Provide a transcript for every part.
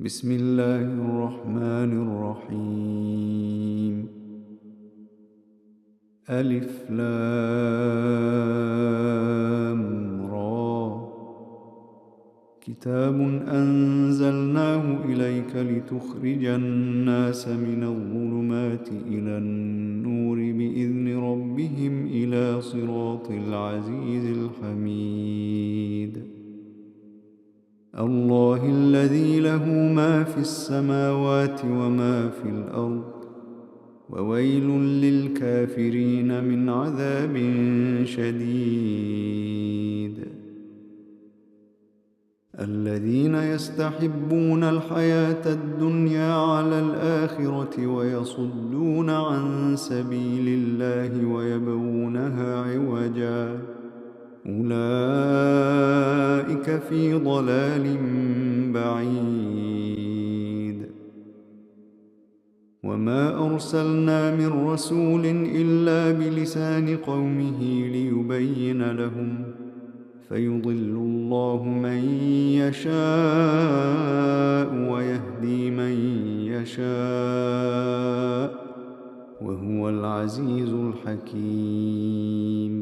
بسم الله الرحمن الرحيم. ألف لام را. كتاب أنزلناه إليك لتخرج الناس من الظلمات إلى النور بإذن ربهم إلى صراط العزيز الحميد. الله الذي له ما في السماوات وما في الأرض، وويل للكافرين من عذاب شديد. الذين يستحبون الحياة الدنيا على الآخرة ويصدون عن سبيل الله ويبغونها عوجا، أولئك في ضلال بعيد. وما أرسلنا من رسول إلا بلسان قومه ليبين لهم، فيضل الله من يشاء ويهدي من يشاء، وهو العزيز الحكيم.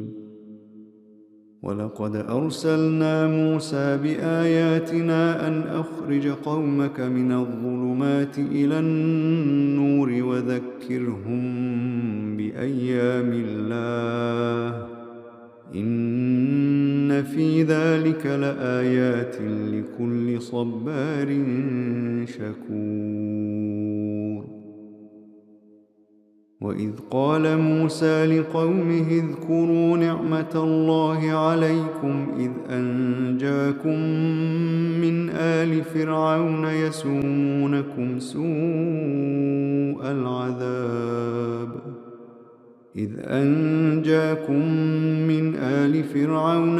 ولقد أرسلنا موسى بآياتنا أن أخرج قومك من الظلمات إلى النور وذكرهم بأيام الله، إن في ذلك لآيات لكل صبار شكور. وإذ قال موسى لقومه اذكروا نعمة الله عليكم إذ أنجاكم من آل فرعون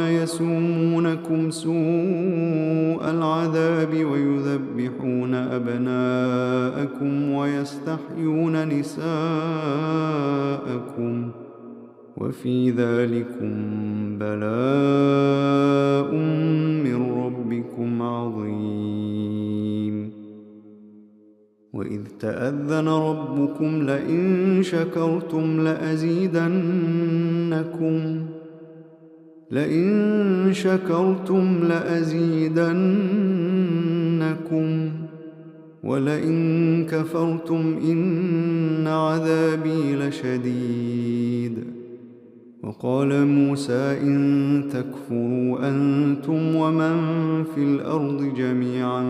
يسومونكم سوء العذاب ويذبحون أبناءكم ويستحيون نساءكم، وفي ذلكم بلاء من ربكم عظيم. وإذ تأذن ربكم لئن شكرتم لأزيدنكم ولئن كفرتم إن عذابي لشديد. وقال موسى إن تكفروا أنتم ومن في الأرض جميعا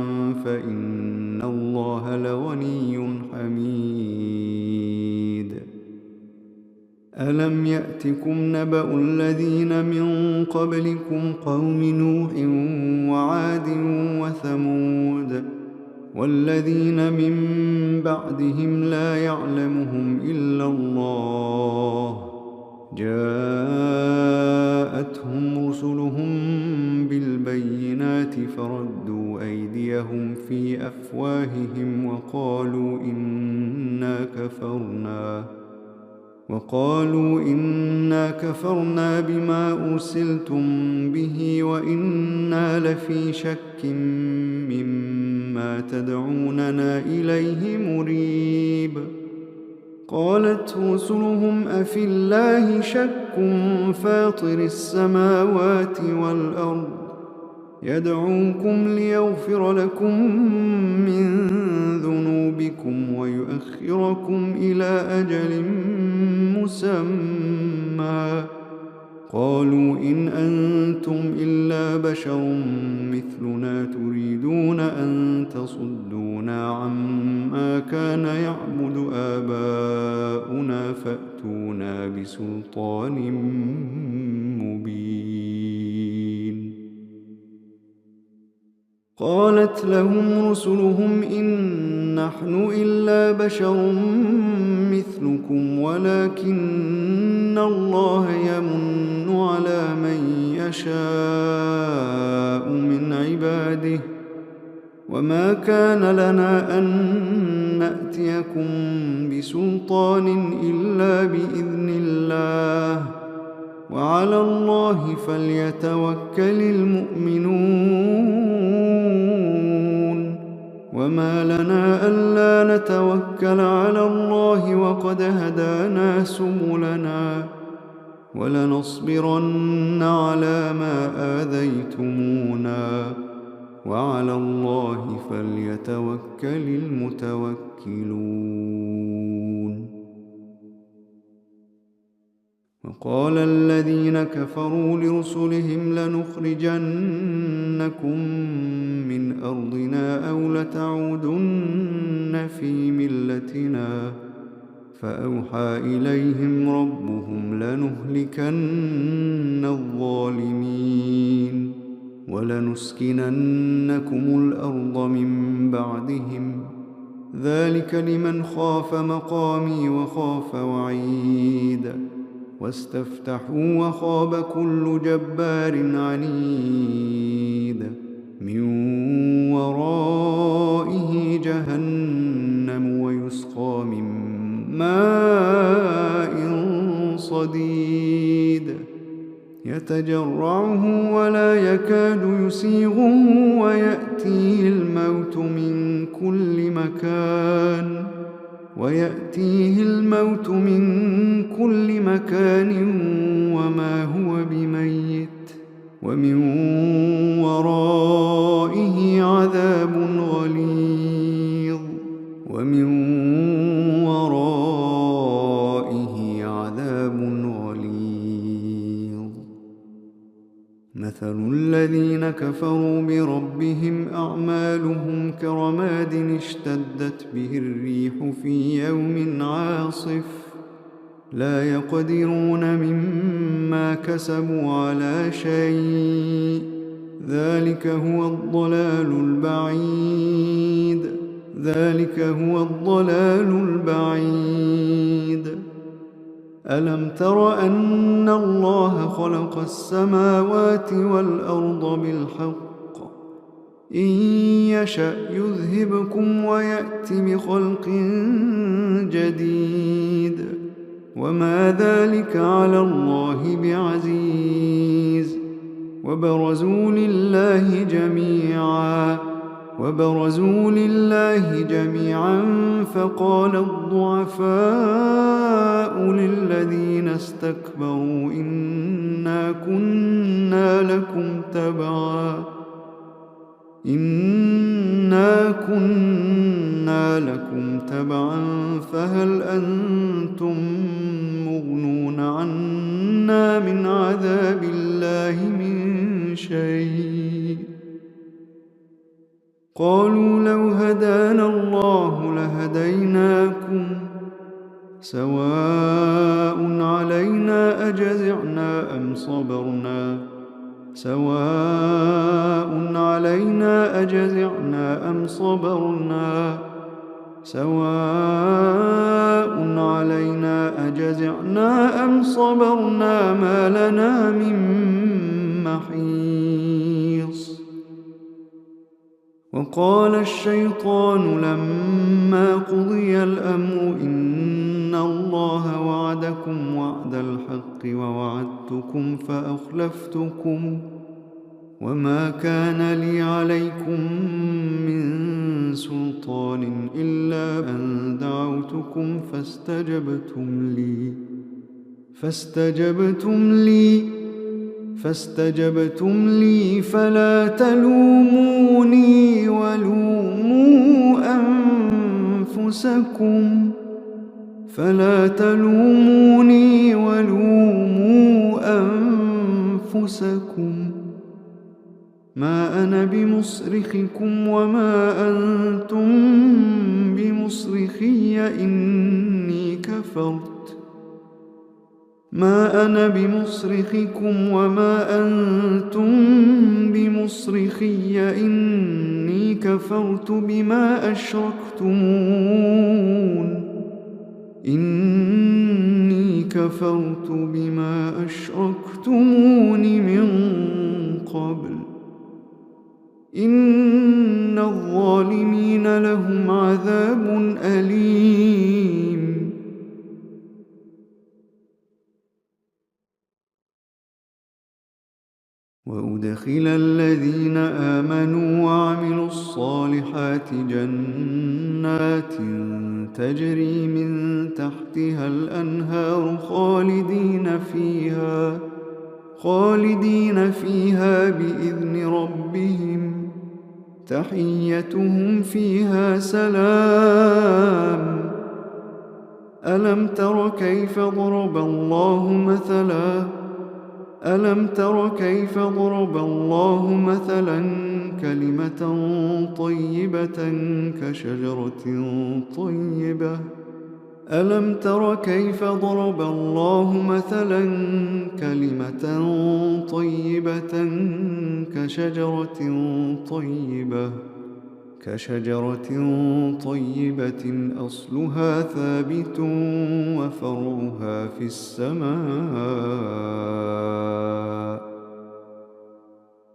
فإن الله لغني حميد. ألم يأتكم نبأ الذين من قبلكم قوم نوح وعاد وثمود والذين من بعدهم لا يعلمهم إلا الله، جاءتهم رسلهم بالبينات فردوا أيديهم في أفواههم وقالوا إنا كفرنا بما أرسلتم به وإنا لفي شك مما تدعوننا إليه مريب. قالت رسلهم أفي الله شك فاطر السماوات والأرض يدعوكم ليغفر لكم من ذنوبكم ويؤخركم إلى أجل مسمى، قالوا إن أنتم إلا بشر مثلنا تريدون أن تصدونا عما كان يعبد آباؤنا فأتونا بسلطان مبين. قالت لهم رسلهم إن نحن إلا بشر مثلكم ولكن الله يمن على من يشاء من عباده، وما كان لنا أن نأتيكم بسلطان إلا بإذن الله، وعلى الله فليتوكل المؤمنون. وما لنا ألا نتوكل على الله وقد هدانا سبلنا ولنصبرن على ما آذيتمونا وعلى الله فليتوكل المتوكلون. وقال الذين كفروا لرسلهم لنخرجنكم من أرضنا أو لتعودن في ملتنا فأوحى إليهم ربهم لنهلكن الظالمين ولنسكننكم الأرض من بعدهم ذلك لمن خاف مقامي وخاف وعيد واستفتحوا وخاب كل جبار عنيد من ورائه جهنم ويسقى من ماء صديد يتجرعه ولا يكاد يسيغه ويأتيه الموت من كل مكان وما هو بميت ومن ورائه عذاب غليظ. مثل الذين كفروا بربهم أعمالهم كرماد اشتدت به الريح في يوم عاصف لا يقدرون مما كسبوا على شيء ذلك هو الضلال البعيد. ألم تر أن الله خلق السماوات والأرض بالحق إن يشأ يذهبكم ويأت بخلق جديد وما ذلك على الله بعزيز. وبرزوا لله جميعا فقال الضعفاء للذين استكبروا إنا كنا لكم تبعا فهل أنتم مغنون عنا من عذاب الله من شيء. قالوا لو هدانا الله لهديناكم سواء علينا أجزعنا أم صبرنا ما لنا من محيص. وقال الشيطان لما قضي الأمر إن الله وعدكم وعد الحق ووعدتكم فأخلفتكم وما كان لي عليكم من سلطان إلا أن دعوتكم فاستجبتم لي فلا تلوموني ولوموا أنفسكم ما أنا بمصرخكم وما أنتم بمصرخي إني كفرت بما أشركتمون من قبل إن الظالمين لهم عذاب أليم. وأدخل الذين آمنوا وعملوا الصالحات جنات تجري من تحتها الأنهار خالدين فيها بإذن ربهم تحيتهم فيها سلام. ألم تر كيف ضرب الله مثلا كلمة طيبة كشجرة طيبة أصلها ثابت وفرعها في السماء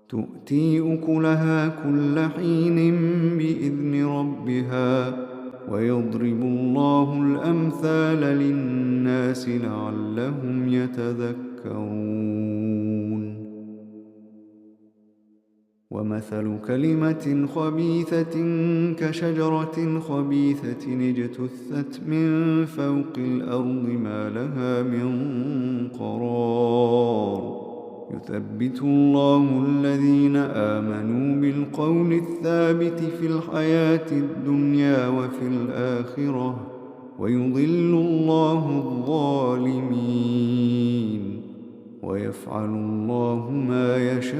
تؤتي أكلها كل حين بإذن ربها ويضرب الله الأمثال للناس لعلهم يتذكرون. ومثل كلمة خبيثة كشجرة خبيثة اجتثت من فوق الأرض ما لها من قرار يثبت الله الذين آمنوا بالقول الثابت في الحياة الدنيا وفي الآخرة ويضل الله الظالمين ويفعل الله ما يشاء.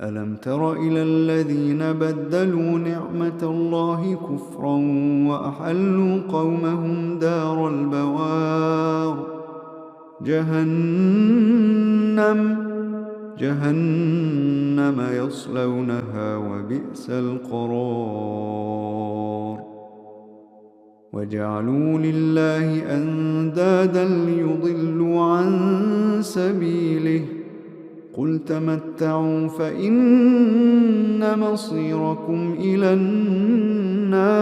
ألم تر إلى الذين بدلوا نعمة الله كفرا وأحلوا قومهم دار البوار جهنم يصلونها وبئس القرار. وجعلوا لله أندادا ليضلوا عن سبيله قل تمتعوا فإن مصيركم إلى النار.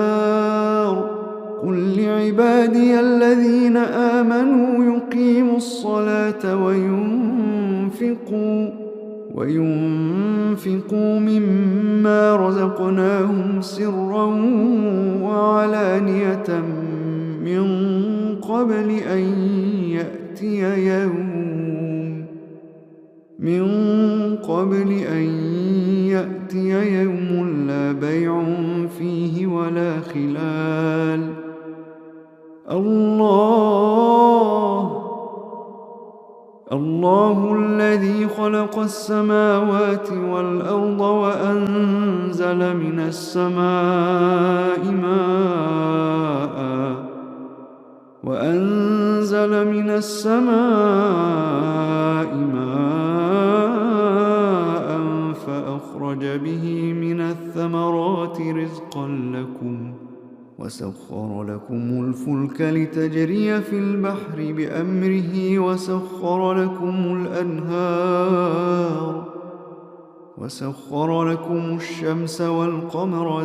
قل لعبادي الذين آمنوا يقيموا الصلاة وينفقوا مما رزقناهم سرا وعلانية من قبل أن يأتي يوم لا بيع فيه ولا خلال. الله الذي خلق السماوات والأرض وأنزل من السماء ماء فأخرج به من الثمرات رزقا لكم وسخر لكم الفلك لتجري في البحر بأمره وسخر لكم الشمس والقمر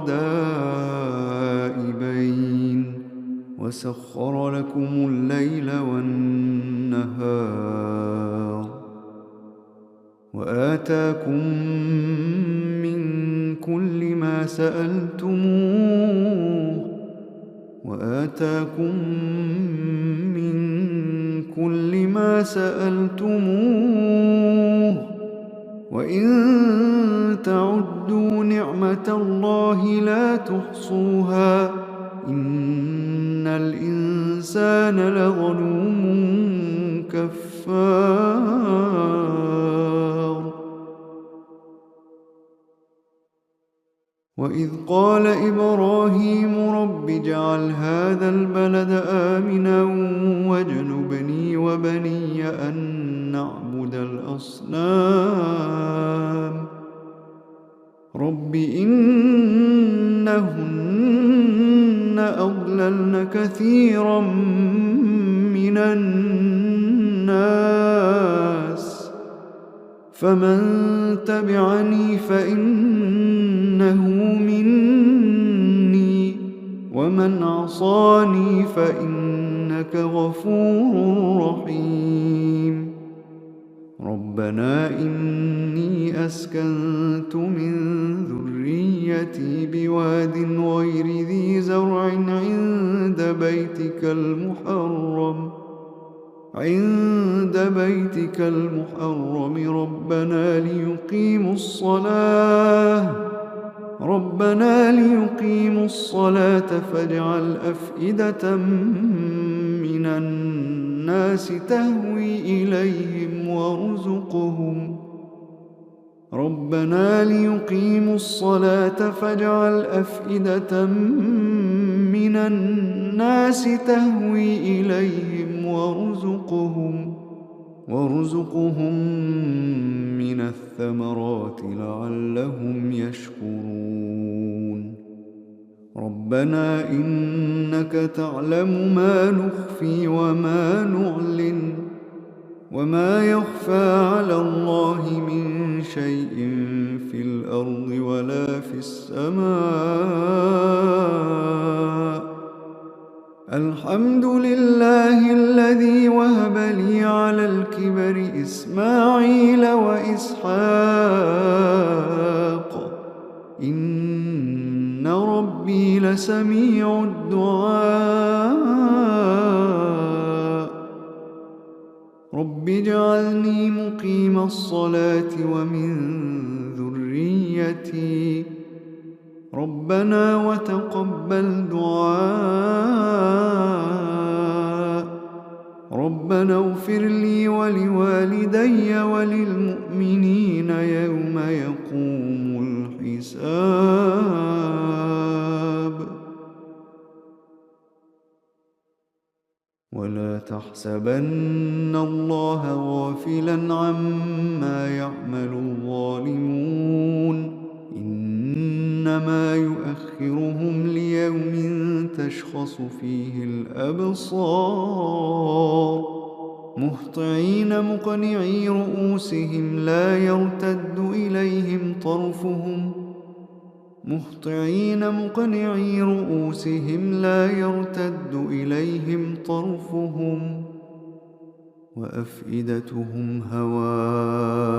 دائبين وسخر لكم الليل والنهار وآتاكم من كل ما سألتموه وإن تعدوا نعمة الله لا تحصوها إن الإنسان لظلوم كفار. وإذ قال إبراهيم رب اجعل هذا البلد آمنا واجنبني وبني أن نعبد الأصنام رب إنهن أضللن كثيرا من الناس فمن تبعني فإنه مني ومن عصاني فإنك إنك غفور رحيم. ربنا إني أسكنت من ذريتي بواد غير ذي زرع عند بيتك المحرم ربنا ليقيموا الصلاة فاجعل أفئدة من الناس تهوي إليهم وارزقهم من الثمرات لعلهم يشكرون. ربنا إنك تعلم ما نخفي وما نعلن وما يخفى على الله من شيء في الأرض ولا في السماء. الحمد لله الذي وهب لي على الكبر إسماعيل وإسحاق إن ربي لسميع الدعاء. رب اجعلني مقيم الصلاة ومن ذريتي ربنا وتقبل دعاء. ربنا اغفر لي ولوالدي وللمؤمنين يوم يقوم الحساب. ولا تحسبن الله غافلا عما يعمل الظالمون إنما يؤخرهم ليوم تشخص فيه الأبصار مهطعين مقنعي رؤوسهم لا يرتد إليهم طرفهم وأفئدتهم هواء.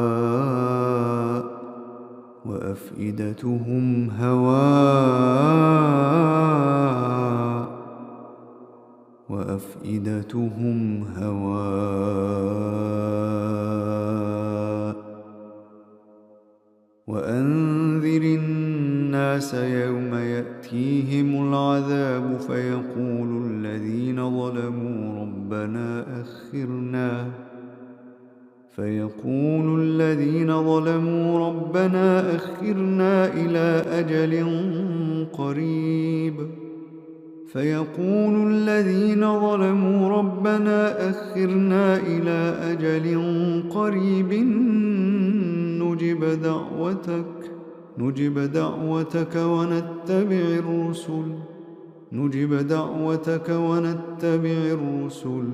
وأنذر الناس يوم يأتيهم العذاب فيقول الذين ظلموا ربنا أخرنا إلى أجل قريب نجب دعوتك ونتبع الرسل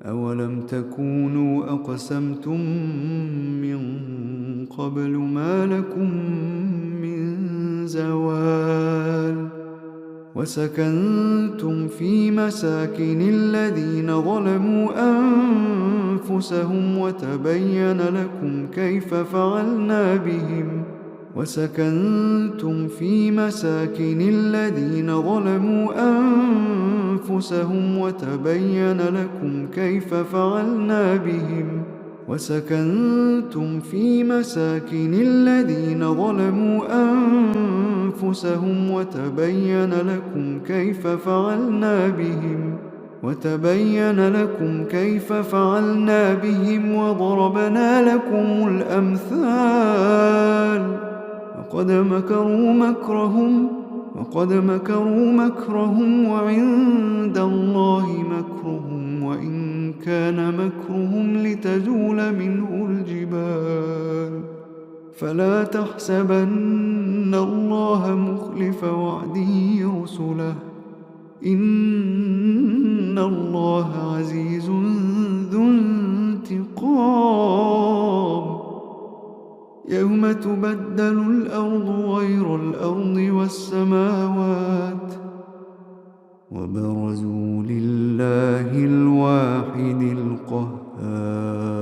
أولم تكونوا أقسمتم من قبل ما لكم من زوال. وسكنتم في مساكن الذين ظلموا أنفسهم وتبين لكم كيف فعلنا بهم وضربنا لكم الأمثال. وقد مكروا مكرهم وعند الله مكرهم وإن كان مكرهم لتزول منه الجبال. فلا تحسبن الله مخلف وعده رسله إن الله عزيز ذو انتقام. يوم تبدل الأرض غير الأرض والسماوات وبرزوا لله الواحد القهار.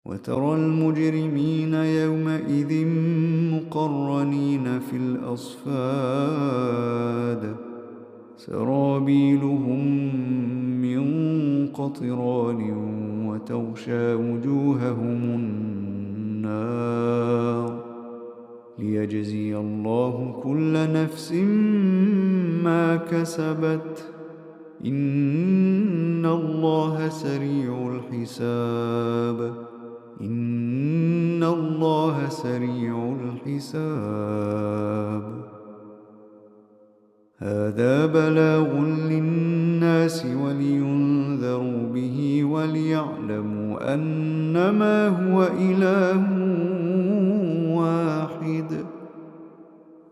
وترى المجرمين يومئذ مقرنين في الأصفاد سرابيلهم من قطران وتغشى وجوههم النار ليجزي الله كل نفس ما كسبت إن الله سريع الحساب إن الله سريع الحساب. هذا بلاغ للناس ولينذروا به وليعلموا أنما هو إله واحد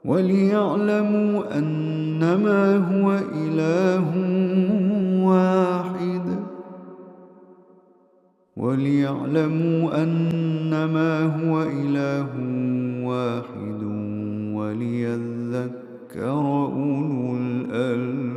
وليعلموا أنما هو إله واحد وليعلموا أنما هو إله واحد وليذكر أولو الألباب